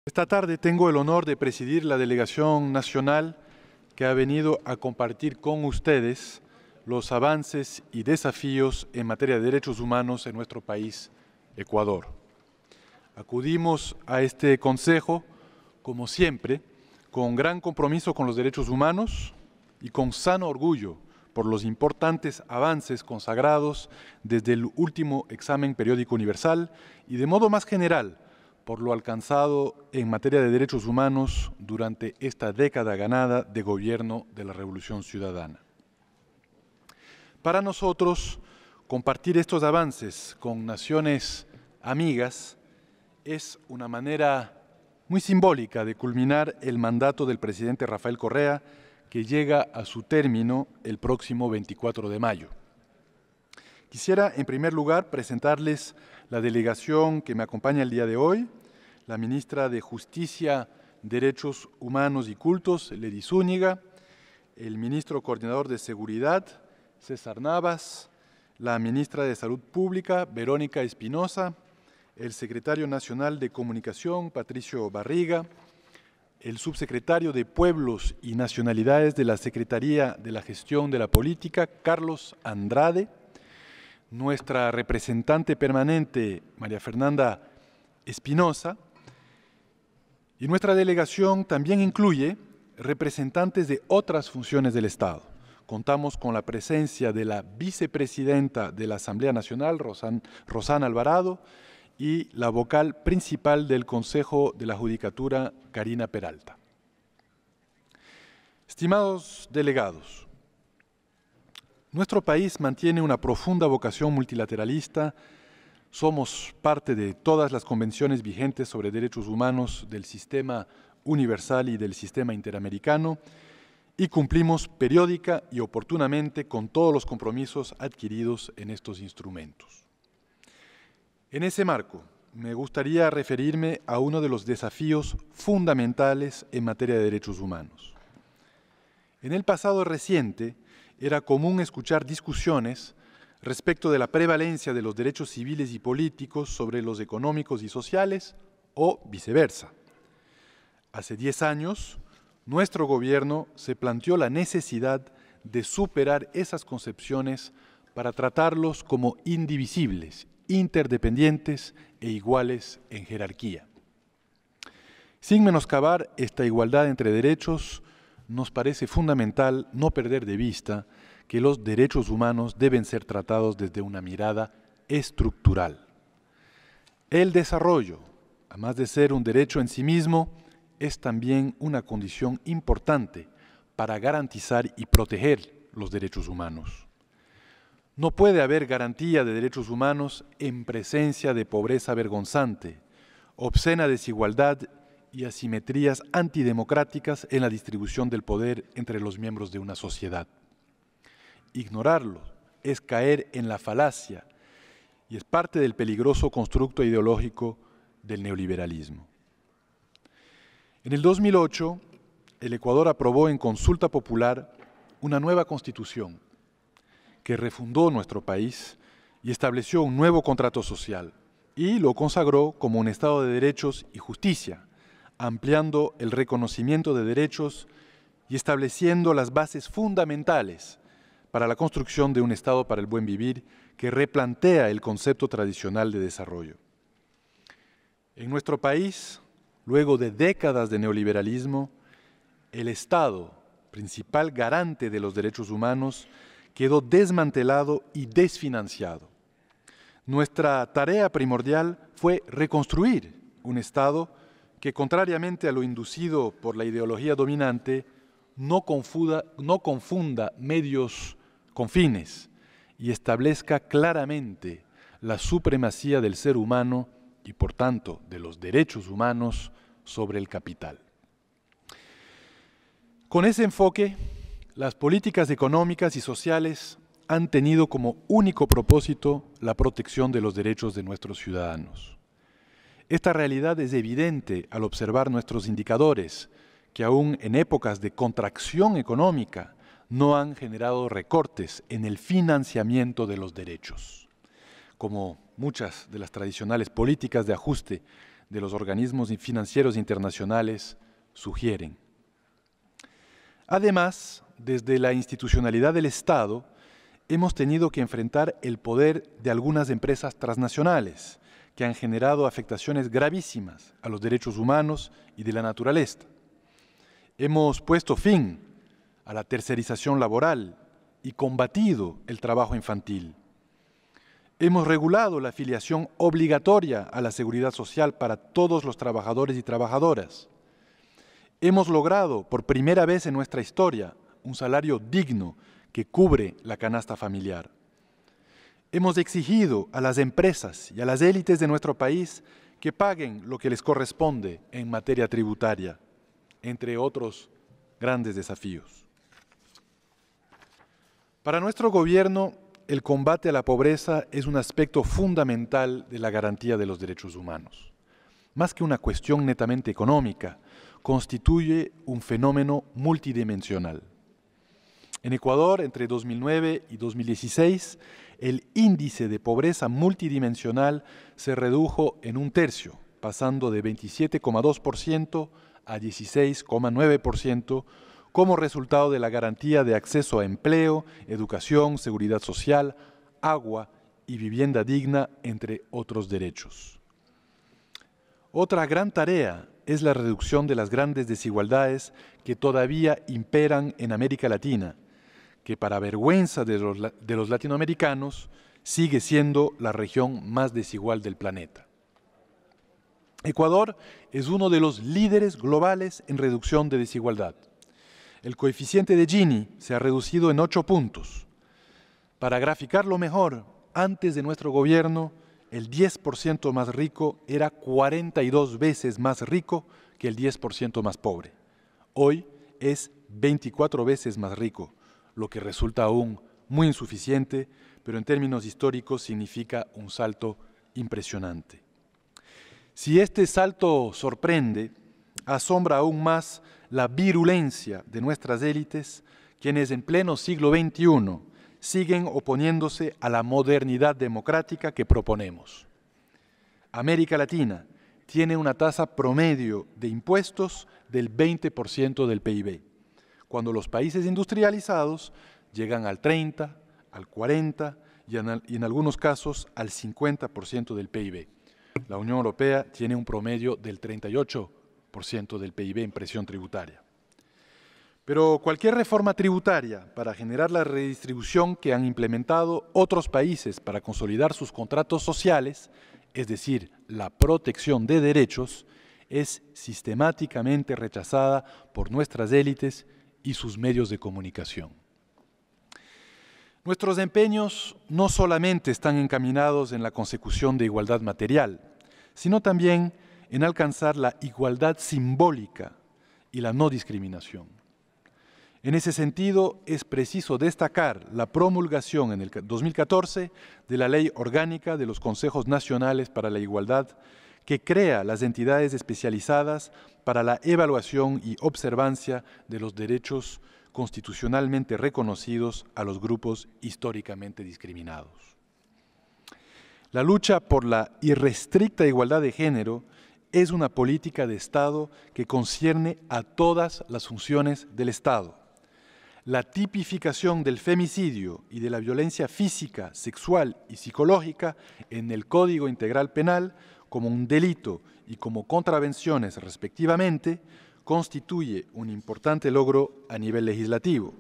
Esta tarde tengo el honor de presidir la delegación nacional que ha venido a compartir con ustedes los avances y desafíos en materia de derechos humanos en nuestro país, Ecuador. Acudimos a este consejo, como siempre, con gran compromiso con los derechos humanos y con sano orgullo por los importantes avances consagrados desde el último examen periódico universal y de modo más general por lo alcanzado en materia de derechos humanos durante esta década ganada de gobierno de la Revolución Ciudadana. Para nosotros, compartir estos avances con naciones amigas es una manera muy simbólica de culminar el mandato del presidente Rafael Correa, que llega a su término el próximo 24 de mayo. Quisiera, en primer lugar, presentarles la delegación que me acompaña el día de hoy, la ministra de Justicia, Derechos Humanos y Cultos, Ledy Zúñiga, el ministro coordinador de Seguridad, César Navas, la ministra de Salud Pública, Verónica Espinosa, el secretario nacional de Comunicación, Patricio Barriga, el subsecretario de Pueblos y Nacionalidades de la Secretaría de la Gestión de la Política, Carlos Andrade, nuestra representante permanente, María Fernanda Espinosa, y nuestra delegación también incluye representantes de otras funciones del Estado. Contamos con la presencia de la vicepresidenta de la Asamblea Nacional, Rosana Alvarado, y la vocal principal del Consejo de la Judicatura, Karina Peralta. Estimados delegados, nuestro país mantiene una profunda vocación multilateralista. Somos parte de todas las convenciones vigentes sobre derechos humanos del sistema universal y del sistema interamericano y cumplimos periódica y oportunamente con todos los compromisos adquiridos en estos instrumentos. En ese marco, me gustaría referirme a uno de los desafíos fundamentales en materia de derechos humanos. En el pasado reciente, era común escuchar discusiones respecto de la prevalencia de los derechos civiles y políticos sobre los económicos y sociales o viceversa. Hace 10 años, nuestro gobierno se planteó la necesidad de superar esas concepciones para tratarlos como indivisibles, interdependientes e iguales en jerarquía. Sin menoscabar esta igualdad entre derechos, nos parece fundamental no perder de vista que los derechos humanos deben ser tratados desde una mirada estructural. El desarrollo, además de ser un derecho en sí mismo, es también una condición importante para garantizar y proteger los derechos humanos. No puede haber garantía de derechos humanos en presencia de pobreza vergonzante, obscena desigualdad y asimetrías antidemocráticas en la distribución del poder entre los miembros de una sociedad. Ignorarlo es caer en la falacia y es parte del peligroso constructo ideológico del neoliberalismo. En el 2008, el Ecuador aprobó en consulta popular una nueva constitución que refundó nuestro país y estableció un nuevo contrato social y lo consagró como un Estado de derechos y justicia, ampliando el reconocimiento de derechos y estableciendo las bases fundamentales para la construcción de un Estado para el buen vivir que replantea el concepto tradicional de desarrollo. En nuestro país, luego de décadas de neoliberalismo, el Estado, principal garante de los derechos humanos, quedó desmantelado y desfinanciado. Nuestra tarea primordial fue reconstruir un Estado que, contrariamente a lo inducido por la ideología dominante, no confunda medios con fines y establezca claramente la supremacía del ser humano y, por tanto, de los derechos humanos sobre el capital. Con ese enfoque, las políticas económicas y sociales han tenido como único propósito la protección de los derechos de nuestros ciudadanos. Esta realidad es evidente al observar nuestros indicadores, que aún en épocas de contracción económica no han generado recortes en el financiamiento de los derechos. Como muchas de las tradicionales políticas de ajuste de los organismos financieros internacionales sugieren. Además, desde la institucionalidad del Estado, hemos tenido que enfrentar el poder de algunas empresas transnacionales que han generado afectaciones gravísimas a los derechos humanos y de la naturaleza. Hemos puesto fin a la tercerización laboral y combatido el trabajo infantil. Hemos regulado la afiliación obligatoria a la seguridad social para todos los trabajadores y trabajadoras. Hemos logrado, por primera vez en nuestra historia, un salario digno que cubre la canasta familiar. Hemos exigido a las empresas y a las élites de nuestro país que paguen lo que les corresponde en materia tributaria, entre otros grandes desafíos. Para nuestro gobierno, el combate a la pobreza es un aspecto fundamental de la garantía de los derechos humanos. Más que una cuestión netamente económica, constituye un fenómeno multidimensional. En Ecuador, entre 2009 y 2016, el índice de pobreza multidimensional se redujo en un tercio, pasando de 27,2% a 16,9%, como resultado de la garantía de acceso a empleo, educación, seguridad social, agua y vivienda digna, entre otros derechos. Otra gran tarea es la reducción de las grandes desigualdades que todavía imperan en América Latina, que para vergüenza de los latinoamericanos sigue siendo la región más desigual del planeta. Ecuador es uno de los líderes globales en reducción de desigualdad. El coeficiente de Gini se ha reducido en 8 puntos. Para graficarlo mejor, antes de nuestro gobierno, el 10% más rico era 42 veces más rico que el 10% más pobre. Hoy es 24 veces más rico, lo que resulta aún muy insuficiente, pero en términos históricos significa un salto impresionante. Si este salto sorprende, asombra aún más la virulencia de nuestras élites, quienes en pleno siglo XXI siguen oponiéndose a la modernidad democrática que proponemos. América Latina tiene una tasa promedio de impuestos del 20% del PIB, cuando los países industrializados llegan al 30%, al 40% y en algunos casos al 50% del PIB. La Unión Europea tiene un promedio del 38% del PIB en presión tributaria. Pero cualquier reforma tributaria para generar la redistribución que han implementado otros países para consolidar sus contratos sociales, es decir, la protección de derechos, es sistemáticamente rechazada por nuestras élites y sus medios de comunicación. Nuestros empeños no solamente están encaminados en la consecución de igualdad material, sino también en alcanzar la igualdad simbólica y la no discriminación. En ese sentido, es preciso destacar la promulgación en el 2014 de la Ley Orgánica de los Consejos Nacionales para la Igualdad, que crea las entidades especializadas para la evaluación y observancia de los derechos constitucionalmente reconocidos a los grupos históricamente discriminados. La lucha por la irrestricta igualdad de género es una política de Estado que concierne a todas las funciones del Estado. La tipificación del femicidio y de la violencia física, sexual y psicológica en el Código Integral Penal como un delito y como contravenciones respectivamente, constituye un importante logro a nivel legislativo.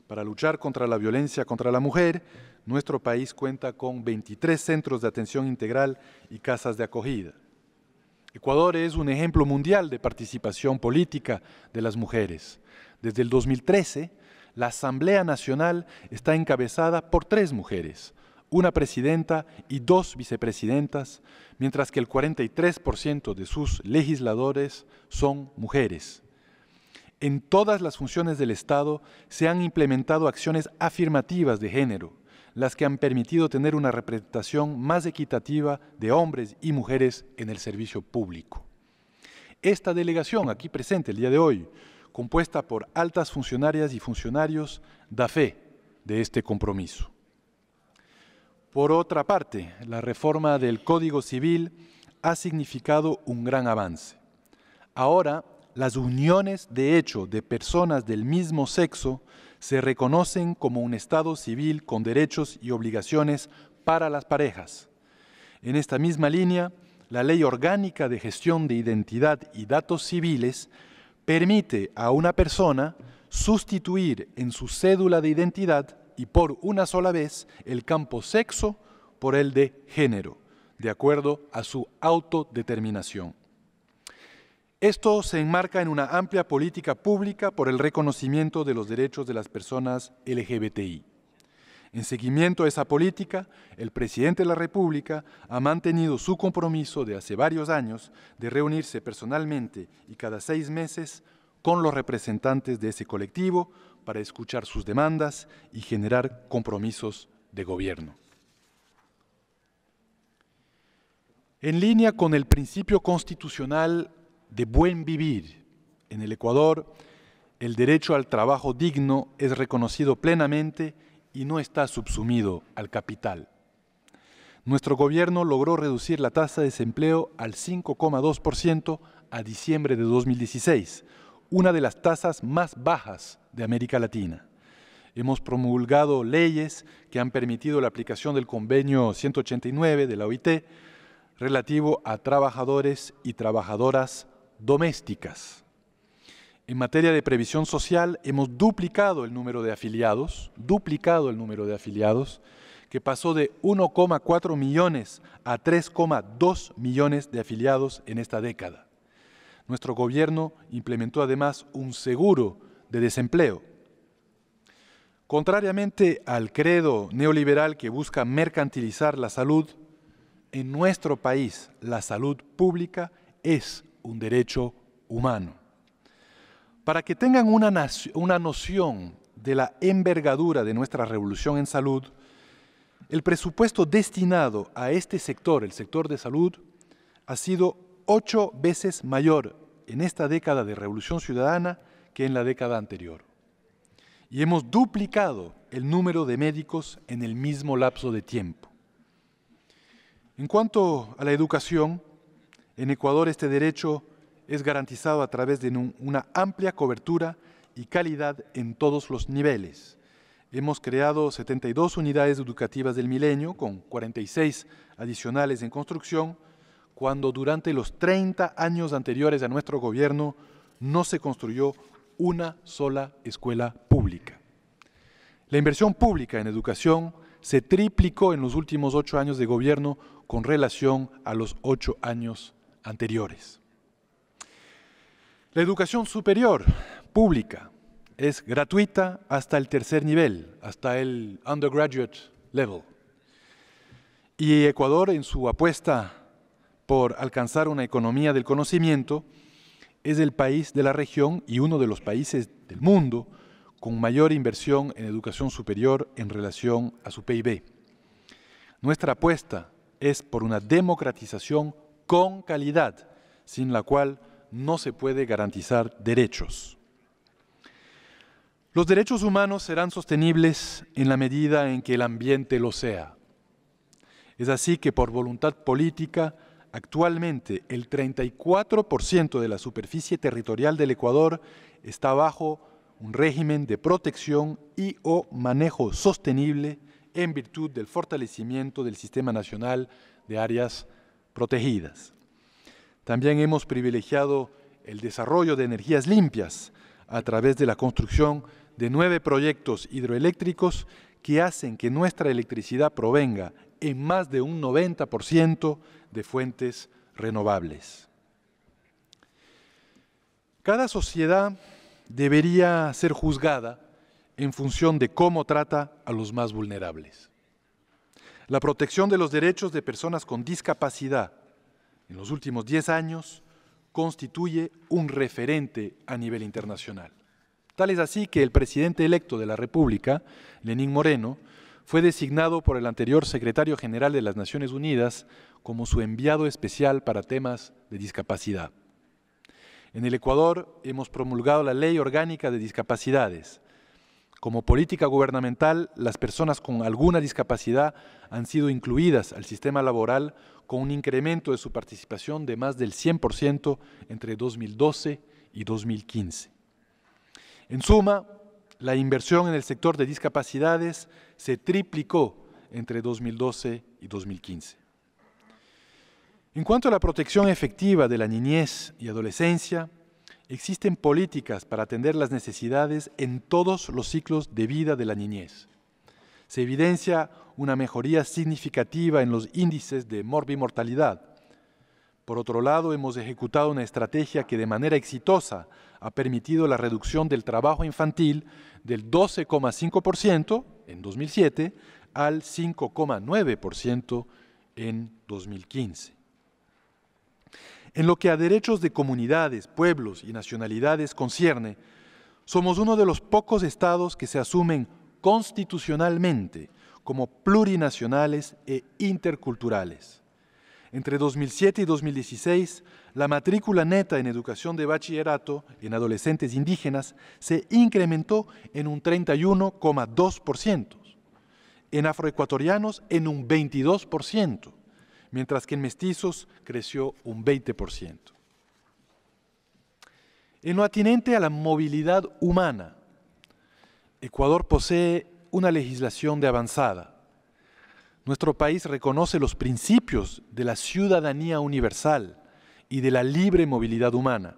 Para luchar contra la violencia contra la mujer, nuestro país cuenta con 23 centros de atención integral y casas de acogida. Ecuador es un ejemplo mundial de participación política de las mujeres. Desde el 2013, la Asamblea Nacional está encabezada por 3 mujeres, una presidenta y 2 vicepresidentas, mientras que el 43% de sus legisladores son mujeres. En todas las funciones del Estado se han implementado acciones afirmativas de género, las que han permitido tener una representación más equitativa de hombres y mujeres en el servicio público. Esta delegación aquí presente el día de hoy, compuesta por altas funcionarias y funcionarios, da fe de este compromiso. Por otra parte, la reforma del Código Civil ha significado un gran avance. Ahora, las uniones de hecho de personas del mismo sexo se reconocen como un estado civil con derechos y obligaciones para las parejas. En esta misma línea, la Ley Orgánica de Gestión de Identidad y Datos Civiles permite a una persona sustituir en su cédula de identidad y por una sola vez el campo sexo por el de género, de acuerdo a su autodeterminación. Esto se enmarca en una amplia política pública por el reconocimiento de los derechos de las personas LGBTI. En seguimiento a esa política, el presidente de la República ha mantenido su compromiso de hace varios años de reunirse personalmente y cada 6 meses con los representantes de ese colectivo para escuchar sus demandas y generar compromisos de gobierno. En línea con el principio constitucional de buen vivir, en el Ecuador, el derecho al trabajo digno es reconocido plenamente y no está subsumido al capital. Nuestro gobierno logró reducir la tasa de desempleo al 5,2% a diciembre de 2016, una de las tasas más bajas de América Latina. Hemos promulgado leyes que han permitido la aplicación del convenio 189 de la OIT relativo a trabajadores y trabajadoras domésticas. En materia de previsión social, hemos duplicado el número de afiliados, que pasó de 1,4 millones a 3,2 millones de afiliados en esta década. Nuestro gobierno implementó además un seguro de desempleo. Contrariamente al credo neoliberal que busca mercantilizar la salud, en nuestro país la salud pública es un derecho humano. Para que tengan una noción de la envergadura de nuestra revolución en salud, el presupuesto destinado a este sector, el sector de salud, ha sido 8 veces mayor en esta década de Revolución Ciudadana que en la década anterior. Y hemos duplicado el número de médicos en el mismo lapso de tiempo. En cuanto a la educación, en Ecuador este derecho es garantizado a través de una amplia cobertura y calidad en todos los niveles. Hemos creado 72 unidades educativas del milenio, con 46 adicionales en construcción, cuando durante los 30 años anteriores a nuestro gobierno no se construyó una sola escuela pública. La inversión pública en educación se triplicó en los últimos 8 años de gobierno con relación a los 8 años anteriores. La educación superior pública es gratuita hasta el tercer nivel, hasta el undergraduate level. Y Ecuador, en su apuesta por alcanzar una economía del conocimiento, es el país de la región y uno de los países del mundo con mayor inversión en educación superior en relación a su PIB. Nuestra apuesta es por una democratización con calidad, sin la cual no se puede garantizar derechos. Los derechos humanos serán sostenibles en la medida en que el ambiente lo sea. Es así que por voluntad política, actualmente el 34% de la superficie territorial del Ecuador está bajo un régimen de protección y o manejo sostenible en virtud del fortalecimiento del Sistema Nacional de Áreas Protegidas. También hemos privilegiado el desarrollo de energías limpias a través de la construcción de 9 proyectos hidroeléctricos que hacen que nuestra electricidad provenga en más de un 90% de fuentes renovables. Cada sociedad debería ser juzgada en función de cómo trata a los más vulnerables. La protección de los derechos de personas con discapacidad en los últimos 10 años constituye un referente a nivel internacional. Tal es así que el presidente electo de la República, Lenín Moreno, fue designado por el anterior secretario general de las Naciones Unidas como su enviado especial para temas de discapacidad. En el Ecuador hemos promulgado la Ley Orgánica de Discapacidades, Como política gubernamental, las personas con alguna discapacidad han sido incluidas al sistema laboral con un incremento de su participación de más del 100% entre 2012 y 2015. En suma, la inversión en el sector de discapacidades se triplicó entre 2012 y 2015. En cuanto a la protección efectiva de la niñez y adolescencia, existen políticas para atender las necesidades en todos los ciclos de vida de la niñez. Se evidencia una mejoría significativa en los índices de morbimortalidad. Por otro lado, hemos ejecutado una estrategia que de manera exitosa ha permitido la reducción del trabajo infantil del 12,5% en 2007 al 5,9% en 2015. En lo que a derechos de comunidades, pueblos y nacionalidades concierne, somos uno de los pocos estados que se asumen constitucionalmente como plurinacionales e interculturales. Entre 2007 y 2016, la matrícula neta en educación de bachillerato en adolescentes indígenas se incrementó en un 31,2%, en afroecuatorianos en un 22%, mientras que en mestizos creció un 20%. En lo atinente a la movilidad humana, Ecuador posee una legislación de avanzada. Nuestro país reconoce los principios de la ciudadanía universal y de la libre movilidad humana.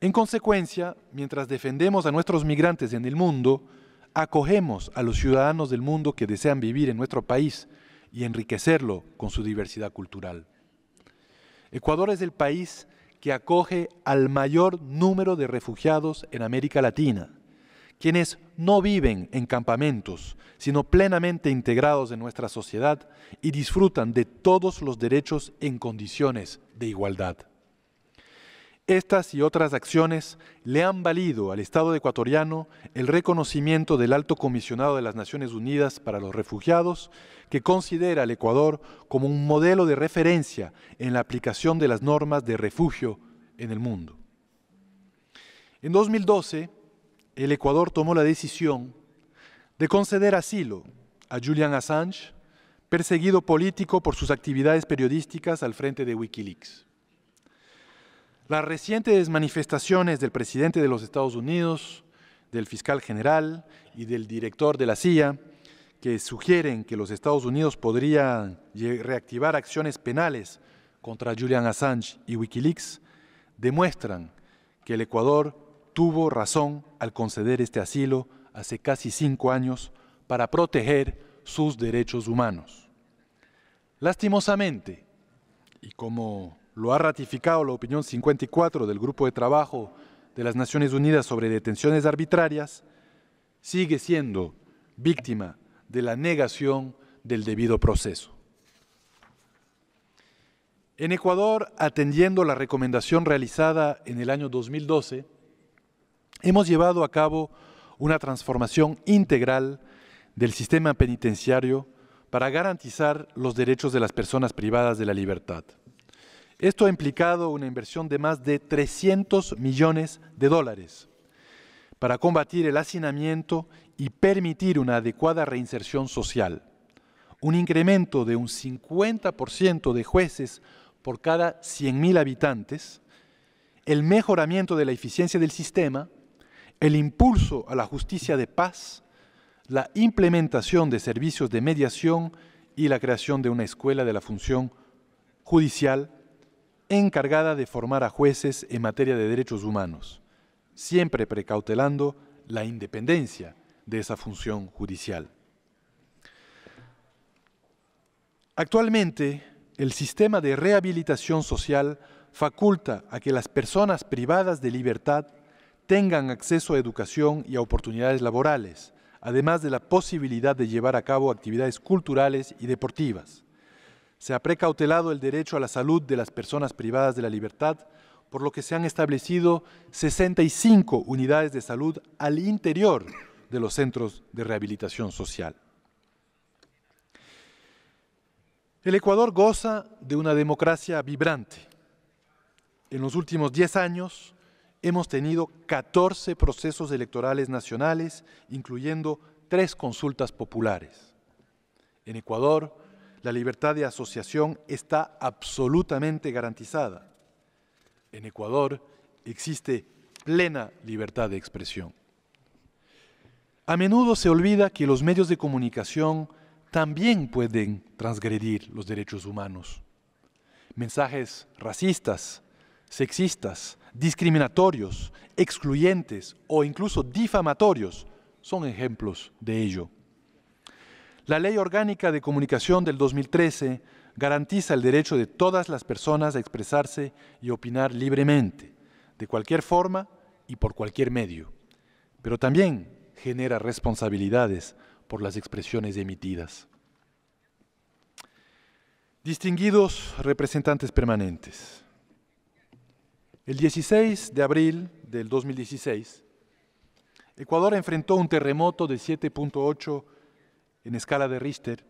En consecuencia, mientras defendemos a nuestros migrantes en el mundo, acogemos a los ciudadanos del mundo que desean vivir en nuestro país y enriquecerlo con su diversidad cultural. Ecuador es el país que acoge al mayor número de refugiados en América Latina, quienes no viven en campamentos, sino plenamente integrados en nuestra sociedad y disfrutan de todos los derechos en condiciones de igualdad. Estas y otras acciones le han valido al Estado ecuatoriano el reconocimiento del Alto Comisionado de las Naciones Unidas para los Refugiados, que considera al Ecuador como un modelo de referencia en la aplicación de las normas de refugio en el mundo. En 2012, el Ecuador tomó la decisión de conceder asilo a Julian Assange, perseguido político por sus actividades periodísticas al frente de Wikileaks. Las recientes manifestaciones del presidente de los Estados Unidos, del fiscal general y del director de la CIA, que sugieren que los Estados Unidos podrían reactivar acciones penales contra Julian Assange y Wikileaks, demuestran que el Ecuador tuvo razón al conceder este asilo hace casi 5 años para proteger sus derechos humanos. Lastimosamente, y como lo ha ratificado la opinión 54 del Grupo de Trabajo de las Naciones Unidas sobre detenciones arbitrarias, sigue siendo víctima de la negación del debido proceso. En Ecuador, atendiendo la recomendación realizada en el año 2012, hemos llevado a cabo una transformación integral del sistema penitenciario para garantizar los derechos de las personas privadas de la libertad. Esto ha implicado una inversión de más de $300 millones para combatir el hacinamiento y permitir una adecuada reinserción social, un incremento de un 50% de jueces por cada 100.000 habitantes, el mejoramiento de la eficiencia del sistema, el impulso a la justicia de paz, la implementación de servicios de mediación y la creación de una escuela de la función judicial encargada de formar a jueces en materia de derechos humanos, siempre precautelando la independencia de esa función judicial. Actualmente, el sistema de rehabilitación social faculta a que las personas privadas de libertad tengan acceso a educación y a oportunidades laborales, además de la posibilidad de llevar a cabo actividades culturales y deportivas. Se ha precautelado el derecho a la salud de las personas privadas de la libertad, por lo que se han establecido 65 unidades de salud al interior de los centros de rehabilitación social. El Ecuador goza de una democracia vibrante. En los últimos 10 años hemos tenido 14 procesos electorales nacionales, incluyendo 3 consultas populares. En Ecuador, la libertad de asociación está absolutamente garantizada. En Ecuador existe plena libertad de expresión. A menudo se olvida que los medios de comunicación también pueden transgredir los derechos humanos. Mensajes racistas, sexistas, discriminatorios, excluyentes o incluso difamatorios son ejemplos de ello. La Ley Orgánica de Comunicación del 2013 garantiza el derecho de todas las personas a expresarse y opinar libremente, de cualquier forma y por cualquier medio, pero también genera responsabilidades por las expresiones emitidas. Distinguidos representantes permanentes, el 16 de abril del 2016, Ecuador enfrentó un terremoto de 7.8 en escala de Richter,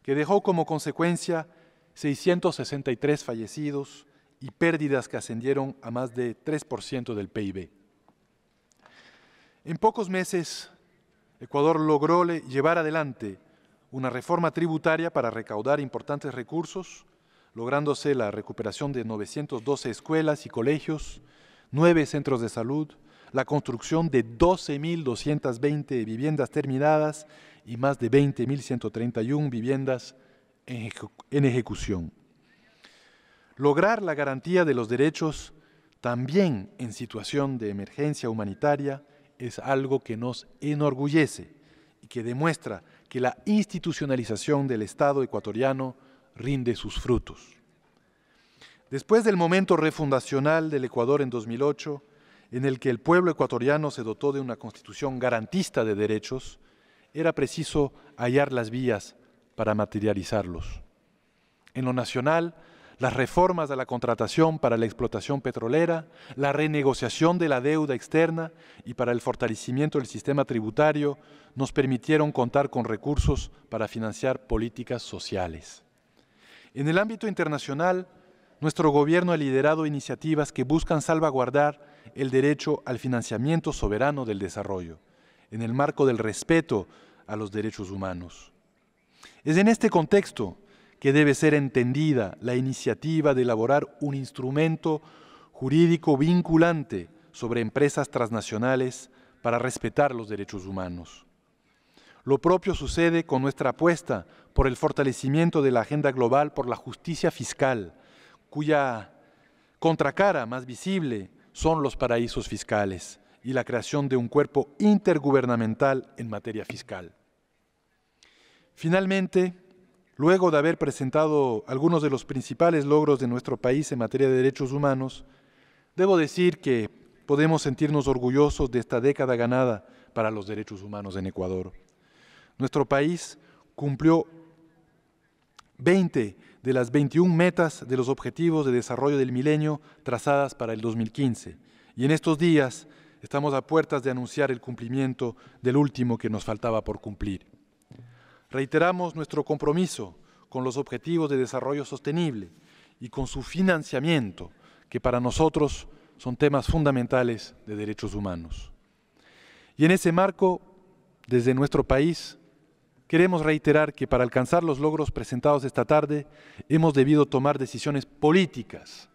que dejó como consecuencia 663 fallecidos y pérdidas que ascendieron a más de 3% del PIB. En pocos meses, Ecuador logró llevar adelante una reforma tributaria para recaudar importantes recursos, lográndose la recuperación de 912 escuelas y colegios, 9 centros de salud, la construcción de 12.220 viviendas terminadas y más de 20.131 viviendas en ejecución. Lograr la garantía de los derechos también en situación de emergencia humanitaria es algo que nos enorgullece y que demuestra que la institucionalización del Estado ecuatoriano rinde sus frutos. Después del momento refundacional del Ecuador en 2008, en el que el pueblo ecuatoriano se dotó de una constitución garantista de derechos, era preciso hallar las vías para materializarlos. En lo nacional, las reformas a la contratación para la explotación petrolera, la renegociación de la deuda externa y para el fortalecimiento del sistema tributario nos permitieron contar con recursos para financiar políticas sociales. En el ámbito internacional, nuestro gobierno ha liderado iniciativas que buscan salvaguardar el derecho al financiamiento soberano del desarrollo, en el marco del respeto a los derechos humanos. Es en este contexto que debe ser entendida la iniciativa de elaborar un instrumento jurídico vinculante sobre empresas transnacionales para respetar los derechos humanos. Lo propio sucede con nuestra apuesta por el fortalecimiento de la agenda global por la justicia fiscal, cuya contracara más visible son los paraísos fiscales y la creación de un cuerpo intergubernamental en materia fiscal. Finalmente, luego de haber presentado algunos de los principales logros de nuestro país en materia de derechos humanos, debo decir que podemos sentirnos orgullosos de esta década ganada para los derechos humanos en Ecuador. Nuestro país cumplió 20 de las 21 metas de los Objetivos de Desarrollo del Milenio trazadas para el 2015, y en estos días estamos a puertas de anunciar el cumplimiento del último que nos faltaba por cumplir. Reiteramos nuestro compromiso con los Objetivos de Desarrollo Sostenible y con su financiamiento, que para nosotros son temas fundamentales de derechos humanos. Y en ese marco, desde nuestro país, queremos reiterar que para alcanzar los logros presentados esta tarde, hemos debido tomar decisiones políticas,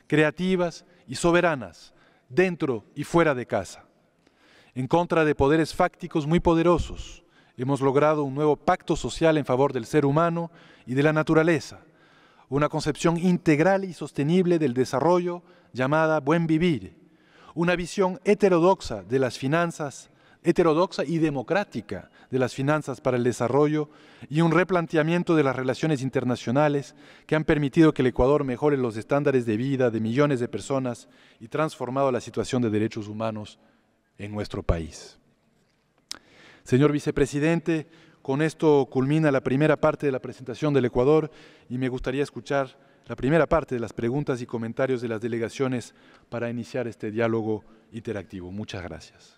creativas y soberanas, dentro y fuera de casa. En contra de poderes fácticos muy poderosos, hemos logrado un nuevo pacto social en favor del ser humano y de la naturaleza, una concepción integral y sostenible del desarrollo llamada Buen Vivir, una visión heterodoxa de las finanzas, heterodoxa y democrática de las finanzas para el desarrollo y un replanteamiento de las relaciones internacionales que han permitido que el Ecuador mejore los estándares de vida de millones de personas y transformado la situación de derechos humanos en nuestro país. Señor Vicepresidente, con esto culmina la primera parte de la presentación del Ecuador y me gustaría escuchar la primera parte de las preguntas y comentarios de las delegaciones para iniciar este diálogo interactivo. Muchas gracias.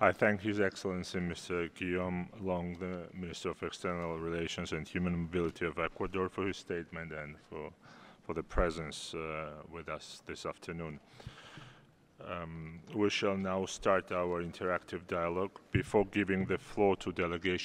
I thank His Excellency Mr. Guillaume Long, the Minister of External Relations and Human Mobility of Ecuador, for his statement and for the presence with us this afternoon. We shall now start our interactive dialogue. Before giving the floor to delegation